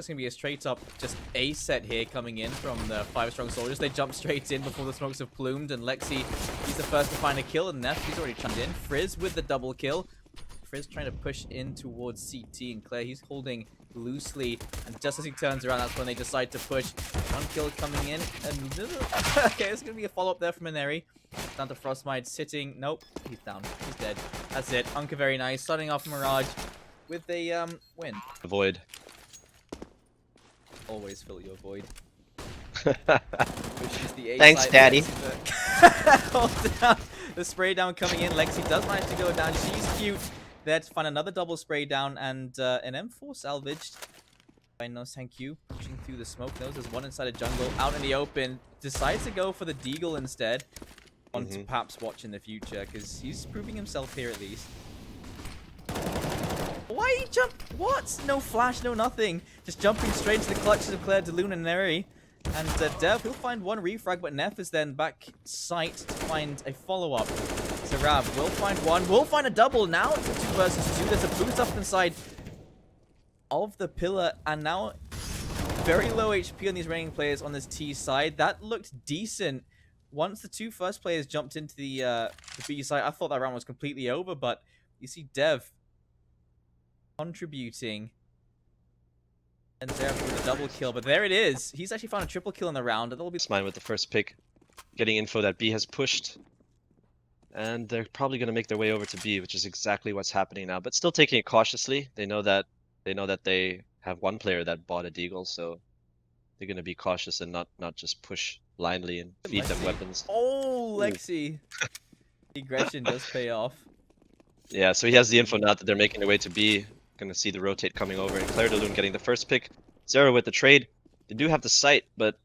like it's going to be a straight up just A set here coming in from the 5StrongSoldiers. They jump straight in before the smokes have plumed, and Lexi, he's the first to find a kill, and Neff, he's already chimed in. Frizz with the double kill. Frizz trying to push in towards CT, and Claire, he's holding loosely, and just as he turns around, that's when they decide to push. One kill coming in, and okay, there's going to be a follow-up there from Aneri. Down to Frostmite, sitting, nope, he's down, he's dead. That's it, UNKERVERYNICE, starting off Mirage with a win. Void. Always fill your void. Which is the Thanks, Daddy. Hold down. The spray down coming in. Lexi does manage to go down. She's cute. There to find another double spray down, and an M4 salvaged. No, thank you. Pushing through the smoke. Knows there's one inside a jungle. Out in the open. Decides to go for the deagle instead. On to perhaps watch in the future, because he's proving himself here at least. Why he jump? What? No flash, no nothing. Just jumping straight to the clutches of Claire, Delune, and Neri. And Dev, he'll find one refrag, but Neff is then back sight to find a follow-up. So Rav will find one. Will find a double. Now it's a 2 versus 2. There's a boost up inside of the pillar, and now very low HP on these remaining players on this T side. That looked decent. Once the 2 first players jumped into the B side, I thought that round was completely over, but you see Dev contributing. And there with a double kill, but there it is. He's actually found a triple kill in the round. That'll be Mine with the first pick. Getting info that B has pushed. And they're probably going to make their way over to B, which is exactly what's happening now. But still taking it cautiously. They know that they have one player that bought a deagle, so they're going to be cautious and not just push blindly and feed them weapons. Oh, Lexi. The aggression does pay off. Yeah, so he has the info now that they're making their way to B. Gonna see the rotate coming over, and Claire Delune getting the first pick. Zero with the trade. They do have the sight, but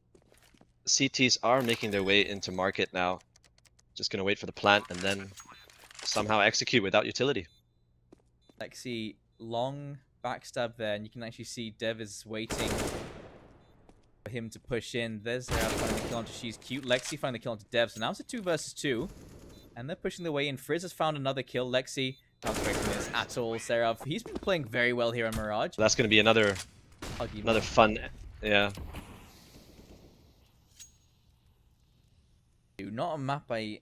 CTs are making their way into market now. Just gonna wait for the plant and then somehow execute without utility. Lexi, long backstab there, and you can actually see Dev is waiting for him to push in. There's Zara finding the kill onto She's Cute. Lexi finding the kill onto Dev, so now it's a 2 versus 2. And they're pushing their way in. Frizz has found another kill. Lexi not expecting this at all. Seraph, he's been playing very well here on Mirage. That's gonna be another fun, yeah. Not a map I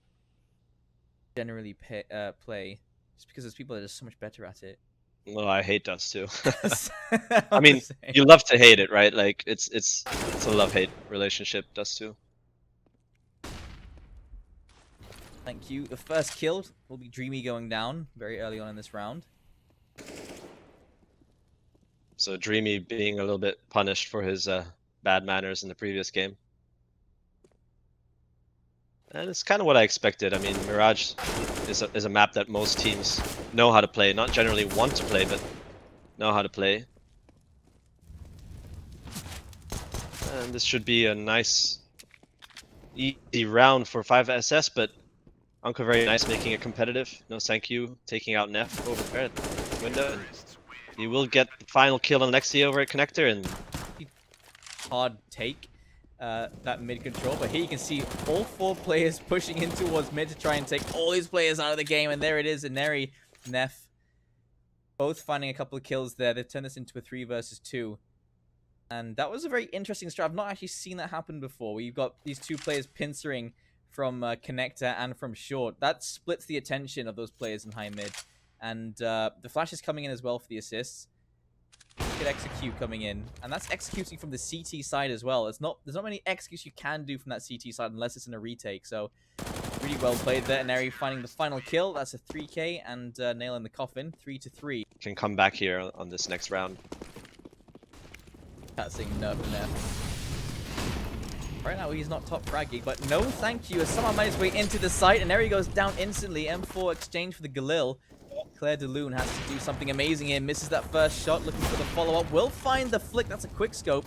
generally play, just because there's people that are just so much better at it. Well, I hate Dust too. I mean, you love to hate it, right? Like it's a love-hate relationship, Dust 2. Thank you. The first kill will be Dreamy going down very early on in this round. So Dreamy being a little bit punished for his bad manners in the previous game. And it's kind of what I expected. I mean, Mirage is a map that most teams know how to play. Not generally want to play, but know how to play. And this should be a nice, easy round for 5SS, but UNKERVERYNICE making it competitive. No thank you. Taking out Neff over there at the window. And he will get the final kill on Lexi over at Connector. And hard take that mid control. But here you can see all 4 players pushing in towards mid to try and take all these players out of the game. And there it is. Aneri, Neff, both finding a couple of kills there. They've turned this into a 3 versus 2. And that was a very interesting strat. I've not actually seen that happen before, where you've got these 2 players pincering from Connector and from short. That splits the attention of those players in high mid. And the flash is coming in as well for the assists. Good execute coming in. And that's executing from the CT side as well. There's not many executes you can do from that CT side unless it's in a retake. So really well played there. Neri finding the final kill. That's a 3K and nail in the coffin. 3-3. Can come back here on this next round. That's saying nerf and nerf. Right now, he's not top fragging, but no thank you as someone made his way into the site, and there he goes down instantly. M4 exchange for the Galil. Claire Delune has to do something amazing here. Misses that first shot, looking for the follow-up. Will find the flick. That's a quick scope.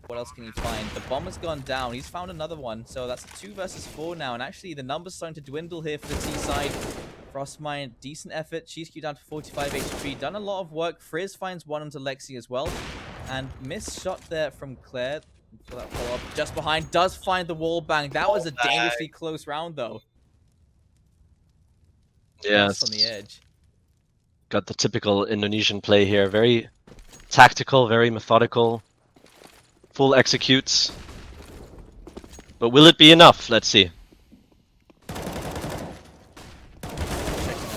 What else can he find? The bomb has gone down. He's found another one, so that's a 2 versus 4 now. And actually, the numbers starting to dwindle here for the T side. Frostmine, decent effort. She's queued down to 45 HP. Done a lot of work. Frizz finds one onto Lexi as well. And missed shot there from Claire. For that follow-up, just behind, does find the wall bang. That was a dangerously close round, though. Yeah, on the edge. got the typical Indonesian play here. Very tactical, very methodical, full executes. But will it be enough? Let's see. Checking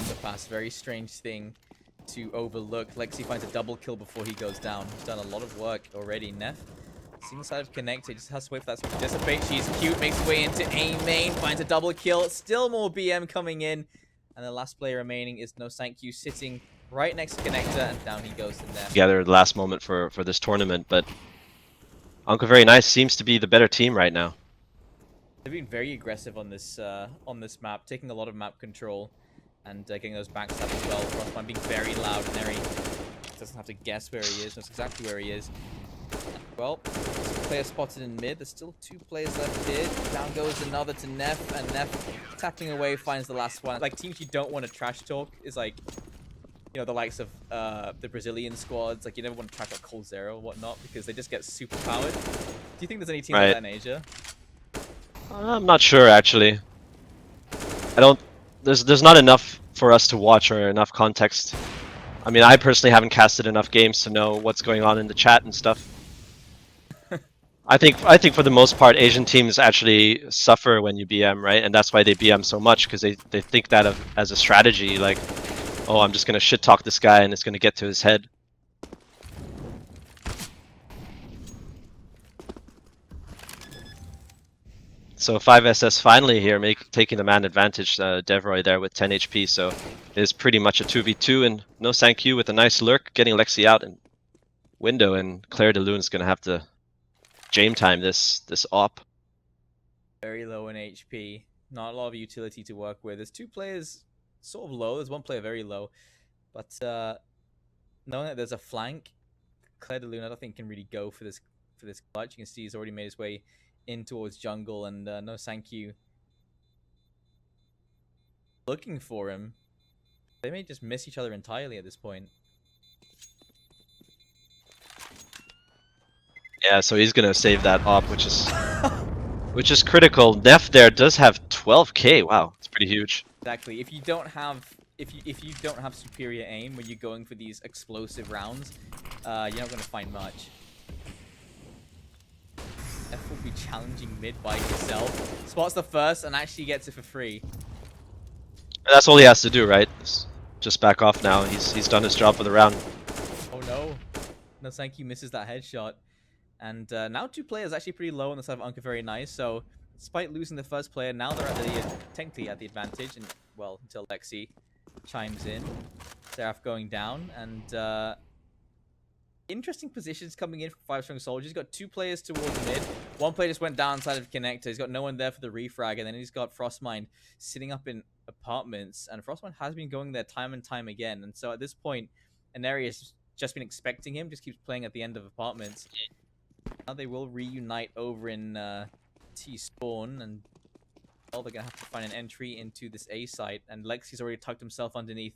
underpass, very strange thing to overlook. Lexi finds a double kill before he goes down. He's done a lot of work already. Neff, single side of connected, just has to wait for that switch to dissipate. She's cute, makes her way into A main, finds a double kill. Still more BM coming in. And the last player remaining is No Thank You, sitting right next to connector, and down he goes to Neff. Together the last moment for this tournament, but UNKERVERYNICE seems to be the better team right now. They've been very aggressive on this map, taking a lot of map control and getting those backstab as well. Frostman being very loud, and there he doesn't have to guess where he is, knows exactly where he is. Well, player spotted in mid. There's still 2 players left here. Down goes another to Neff, and Neff tapping away finds the last one. Like, teams you don't want to trash talk is like, you know, the likes of the Brazilian squads. Like, you never want to trash like Cold Zero or whatnot because they just get super powered. Do you think there's any teams like that in Asia? I'm not sure actually. I don't. There's not enough for us to watch or enough context. I mean, I personally haven't casted enough games to know what's going on in the chat and stuff. I think for the most part, Asian teams actually suffer when you BM, right? And that's why they BM so much, because they think that as a strategy, like, oh, I'm just gonna shit talk this guy and it's gonna get to his head. So 5SS finally here taking the man advantage, Devroy there with 10 HP, so it is pretty much a 2v2, and No Thank You with a nice lurk, getting Lexi out in window, and Claire de Lune's gonna have to jam time this op. Very low in HP, not a lot of utility to work with. There's 2 players sort of low, there's 1 player very low, but knowing that there's a flank, Claire de Lune I don't think can really go for this clutch. You can see he's already made his way in towards jungle, and No Thank You looking for him. They may just miss each other entirely at this point. Yeah, so he's gonna save that op, which is critical. Neff there does have 12k. Wow, it's pretty huge. Exactly. If you don't have superior aim when you're going for these explosive rounds, you're not going to find much. F will be challenging mid by himself. Spots the first and actually gets it for free. That's all he has to do, right? Just back off now. He's done his job for the round. Oh no. No Thank You misses that headshot. And now 2 players actually pretty low on the side of UNKERVERYNICE, so despite losing the first player, now they're technically at the advantage, and well, until Lexi chimes in. Seraph going down, and interesting positions coming in from 5StrongSoldiers. He's got 2 players towards mid. 1 player just went down inside of connector. He's got no one there for the refrag, and then he's got Frostmind sitting up in apartments, and Frostmind has been going there time and time again. And so at this point, an area has just been expecting him, just keeps playing at the end of apartments. Now they will reunite over in T-spawn, and well, they're gonna have to find an entry into this A site. And Lexi's already tucked himself underneath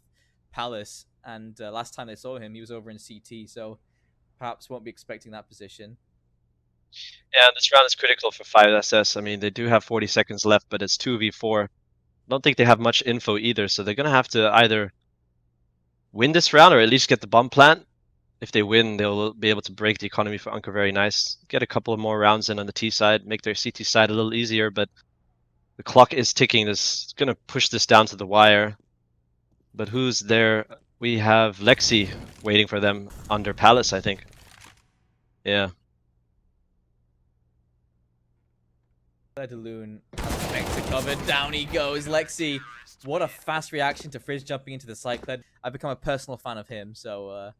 Palace, and last time they saw him, he was over in CT, so perhaps won't be expecting that position. Yeah, this round is critical for 5SS. I mean, they do have 40 seconds left, but it's 2v4. I don't think they have much info either, so they're gonna have to either win this round or at least get the bomb plant. If they win, they'll be able to break the economy for UNKERVERYNICE. Get a couple of more rounds in on the T side, make their CT side a little easier, but the clock is ticking. This is going to push this down to the wire. But who's there? We have Lexi waiting for them under Palace, I think. Yeah. Claire de Lune has the covered. Down he goes. Lexi, what a fast reaction to Frizz jumping into the site. Claire, I've become a personal fan of him, so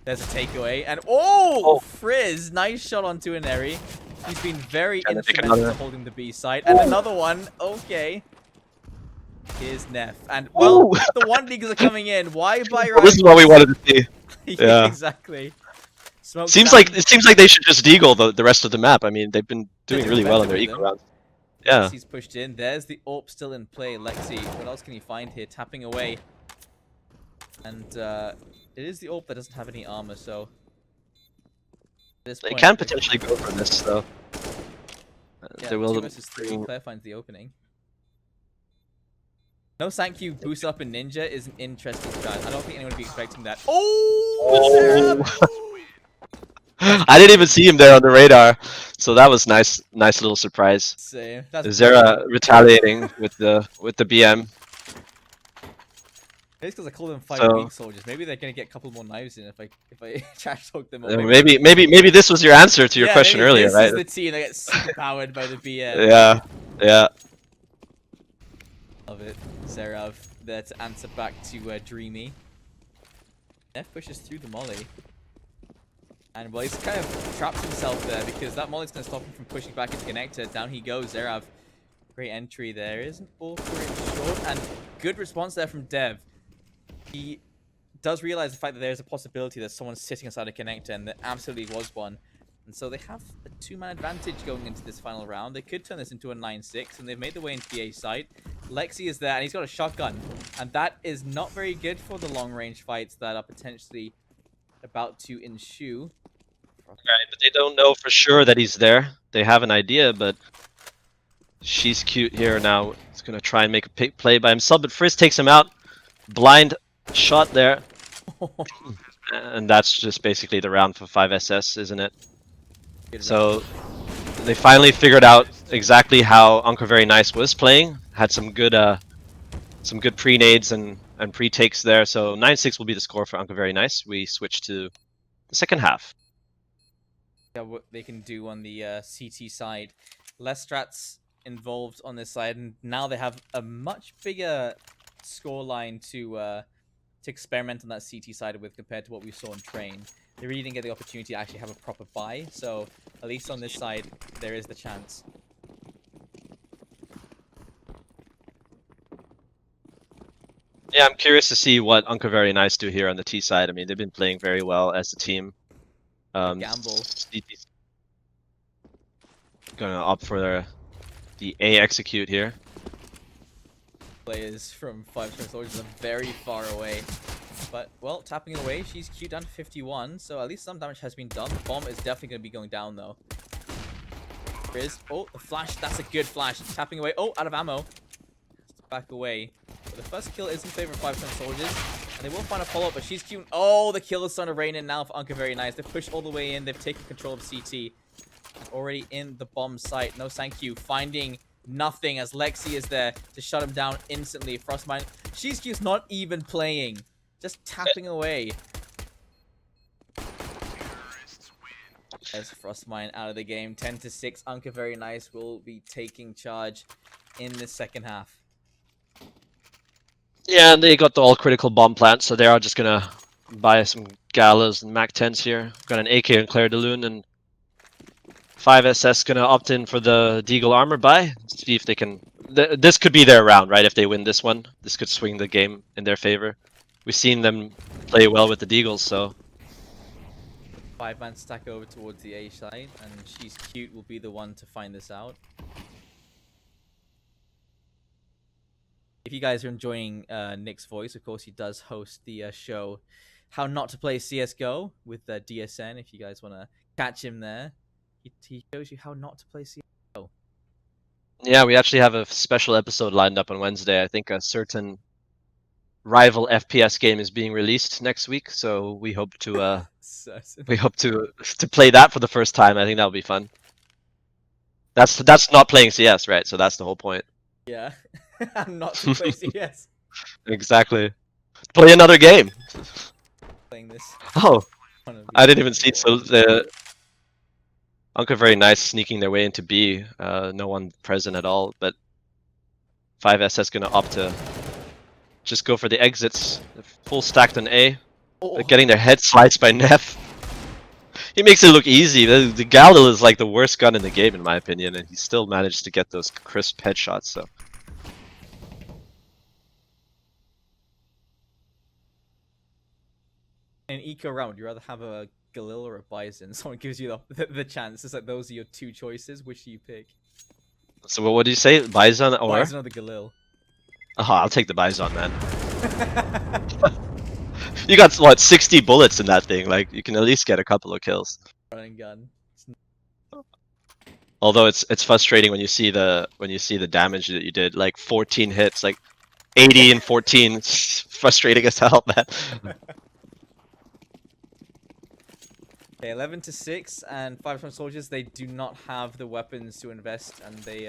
there's a takeaway. And Frizz, nice shot onto an Eri. He's been very instrumental in holding the B site. And another one. Okay. Here's Neff. And, well, the 1 leaguers are coming in. Why buy right? This is what we wanted to see. Yeah, exactly. It seems like they should just deagle the rest of the map. I mean, they've been doing really well in their eco rounds. Yeah. He's pushed in. There's the AWP still in play. Lexi, what else can he find here? Tapping away. And it is the AWP that doesn't have any armor, so they can potentially go for this, though. Yeah, 2 versus 3. Claire finds the opening. No thank you boost up in Ninja is an interesting strat. I don't think anyone would be expecting that. Oh, I didn't even see him there on the radar, so that was nice little surprise. Same. That's Zera retaliating with the BM. It's because I call them 5 So weak soldiers. Maybe they're gonna get a couple more knives in if I trash talk them. Or maybe this was your answer to your question maybe earlier, this right? is the team that gets super powered by the BM. Yeah, yeah. Love it. Zerav there to answer back to Dreamy. F pushes through the molly. And well, he's kind of trapped himself there because that molly's going to stop him from pushing back into connector. Down he goes. Zerav, great entry there. Isn't all for it short. And good response there from Dev. He does realize the fact that there's a possibility that someone's sitting inside a connector, and there absolutely was one. And so they have a 2-man advantage going into this final round. They could turn this into a 9-6, and they've made their way into the A site. Lexi is there, and he's got a shotgun. And that is not very good for the long-range fights that are potentially about to ensue. Right, but they don't know for sure that he's there. They have an idea, but she's cute here now. He's going to try and make a pick play by himself, but Frizz takes him out. Blind shot there. And that's just basically the round for 5SS, isn't it? So they finally figured out exactly how UNKERVERYNICE was playing. Had some good pre-nades and pre-takes there. So 9-6 will be the score for UNKERVERYNICE. We switch to the second half. Yeah, what they can do on the CT side. Less strats involved on this side, and now they have a much bigger scoreline to experiment on that CT side with compared to what we saw in Train. They really didn't get the opportunity to actually have a proper buy, so at least on this side, there is the chance. Yeah, I'm curious to see what UNKERVERYNICE do here on the T side. I mean, they've been playing very well as a team. Gamble. Gonna opt for the A execute here. Players from 5StrongSoldiers are very far away. But, well, tapping it away, she's queued down to 51, so at least some damage has been done. The bomb is definitely going to be going down, though. Frizz. Oh, the flash. That's a good flash. Tapping away. Oh, out of ammo. Back away. But the first kill is in favor of 5StrongSoldiers. And they will find a follow-up, but she's queued. Oh, the kill is starting to rain in now for UNKERVERYNICE. They've pushed all the way in. They've taken control of CT. Already in the bomb site. No thank you. Finding nothing as Lexi is there to shut him down instantly. Frostmine. She's just not even playing. Just tapping away. There's Frostmine out of the game. 10-6. UNKERVERYNICE will be taking charge in the second half. Yeah, and they got the all-critical bomb plant, so they are just gonna buy some Galas and Mac-10s here. Got an AK and Claire de Lune, and 5SS gonna opt in for the Deagle armor buy. See if they can... This could be their round, right? If they win this one, this could swing the game in their favor. We've seen them play well with the Deagles, so... 5-man stack over towards the A side, and she's cute will be the one to find this out. If you guys are enjoying Nick's voice, of course he does host the show How Not to Play CSGO with DSN, if you guys want to catch him there. He shows you how not to play CSGO. Yeah, we actually have a special episode lined up on Wednesday. I think a certain rival FPS game is being released next week, so we hope to play that for the first time. I think that'll be fun. That's not playing CS, right? So that's the whole point. Yeah, not to play CS. Exactly. Play another game. Playing this. Oh, I didn't even see. So the UNKERVERYNICE sneaking their way into B. No one present at all, but 5SS gonna opt to just go for the exits. Full stacked on A. Oh. Getting their head sliced by Neff. He makes it look easy. The Galil is like the worst gun in the game, in my opinion, and he still managed to get those crisp headshots. So. In an eco round, would you rather have a Galil or a Bison? Someone gives you the chance. It's like those are your two choices. Which do you pick? So what do you say? Bison or? Bison or the Galil? Oh, I'll take the Bison, man. You got what, 60 bullets in that thing? Like you can at least get a couple of kills. Running gun. Although it's frustrating when you see the damage that you did. Like 14 hits, like 80 and 14. It's frustrating as hell, man. Okay, 11-6, and 5StrongSoldiers, they do not have the weapons to invest, and they,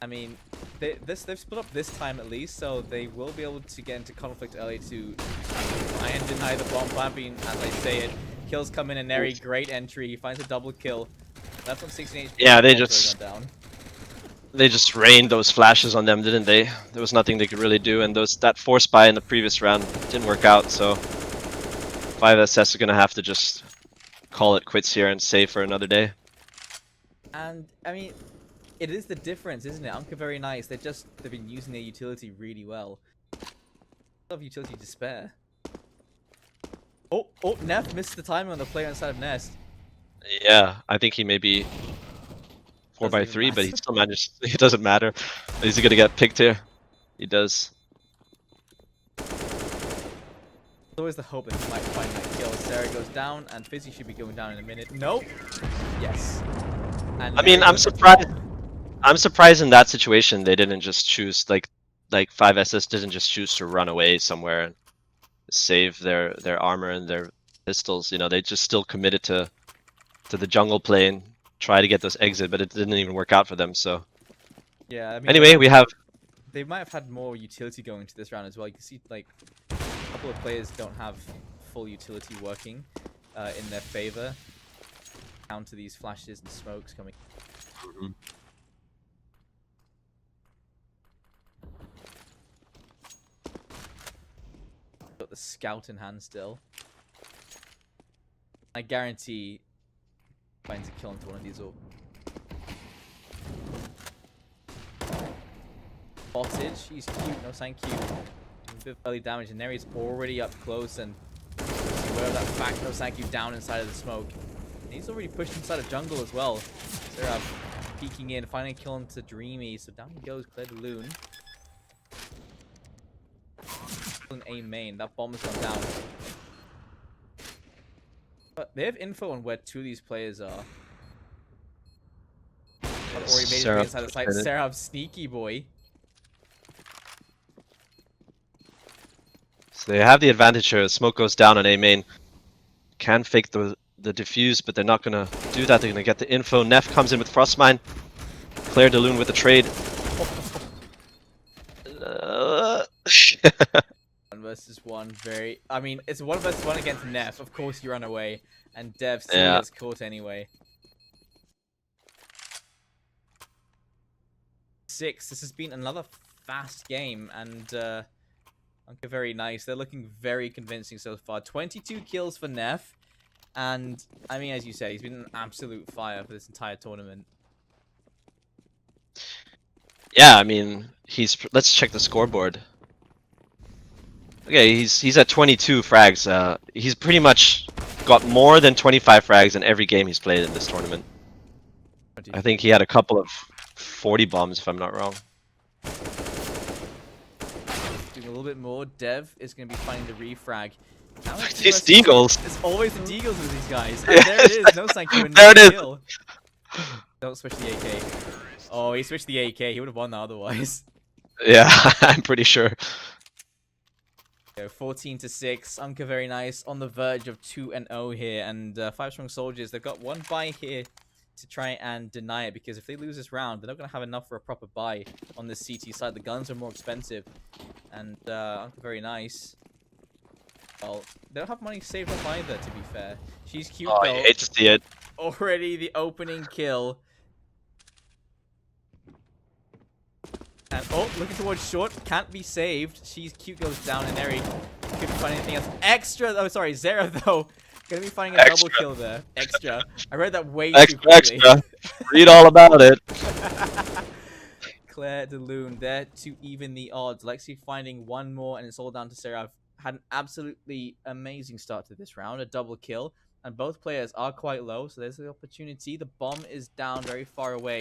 I mean, they've split up this time at least, so they will be able to get into conflict early to try and deny the bomb planting, as I say it. Kills come in, and Neri, great entry. He finds a double kill. Left on 16 HP. Yeah, the they bomb's just already gone down. they just rained those flashes on them, didn't they? There was nothing they could really do, and that force buy in the previous round didn't work out. So 5SS are gonna have to just call it quits here and save for another day. And I mean, it is the difference, isn't it? UNKERVERYNICE, they've been using their utility really well. They have utility to spare. Oh, Neff missed the timing on the player inside of Nest. Yeah, I think he may be 4x3, but he still managed. It doesn't matter. Is he gonna get picked here? He does. There's always the hope that he might find that kill. Sarah goes down, and Fizzy should be going down in a minute. Nope. Yes. And I mean, I'm surprised. I'm surprised in that situation they didn't just choose like 5SS didn't just choose to run away somewhere and save their armor and their pistols. You know, they just still committed to the jungle play and try to get those exit, but it didn't even work out for them. So yeah. I mean, anyway, they might have had more utility going into this round as well. You can see like a couple of players don't have full utility working in their favor. Counter these flashes and smokes coming. Got the scout in hand still. I guarantee finds a kill into one of these all. Spotted. He's cute. No thank you. A bit of early damage, and there he's already up close and aware of that fact. No thank you down inside of the smoke. And he's already pushed inside of jungle as well. They're peeking in, finding a kill into Dreamy. So down he goes, Claire de Lune. A main. That bomb has gone down. But they have info on where two of these players are. I've already made it inside the site. Seraph, sneaky boy. So they have the advantage here. Smoke goes down on A main. Can fake the defuse, but they're not gonna do that. They're gonna get the info. Neff comes in with Frostmine. Claire de Lune with the trade. 1v1. Very. I mean, it's 1v1 against Neff. Of course, you run away, and Dev still gets caught anyway. 6. This has been another fast game, and UNKERVERYNICE. They're looking very convincing so far. 22 kills for Neff, and I mean, as you said, he's been an absolute fire for this entire tournament. Yeah, I mean, let's check the scoreboard. Okay, he's at 22 frags. He's pretty much got more than 25 frags in every game he's played in this tournament. I think he had a couple of 40 bombs, if I'm not wrong. Doing a little bit more. Dev is going to be finding the refrag. These deagles. It's always the deagles with these guys. And there it is. No thank you. There it is. Kill. Don't switch the AK. Oh, he switched the AK. He would have won that otherwise. Yeah, I'm pretty sure. 14-6. UNKERVERYNICE on the verge of 2-0 here, and 5StrongSoldiers, they've got one buy here to try and deny it, because if they lose this round, they're not going to have enough for a proper buy on this CT side. The guns are more expensive, and UNKERVERYNICE, well, they don't have money saved up either, to be fair. She's cute though. I hate to see it. Already the opening kill. And, oh, looking towards short. Can't be saved. She's cute, goes down, and Eri couldn't find anything else. Extra, oh, sorry, Zera, though. Gonna be finding a double kill there. Extra. I read that way too quickly. Extra. Read all about it. Claire de Lune there to even the odds. Lexi finding one more, and it's all down to Sarah. Had an absolutely amazing start to this round. A double kill. And both players are quite low, so there's the opportunity. The bomb is down very far away.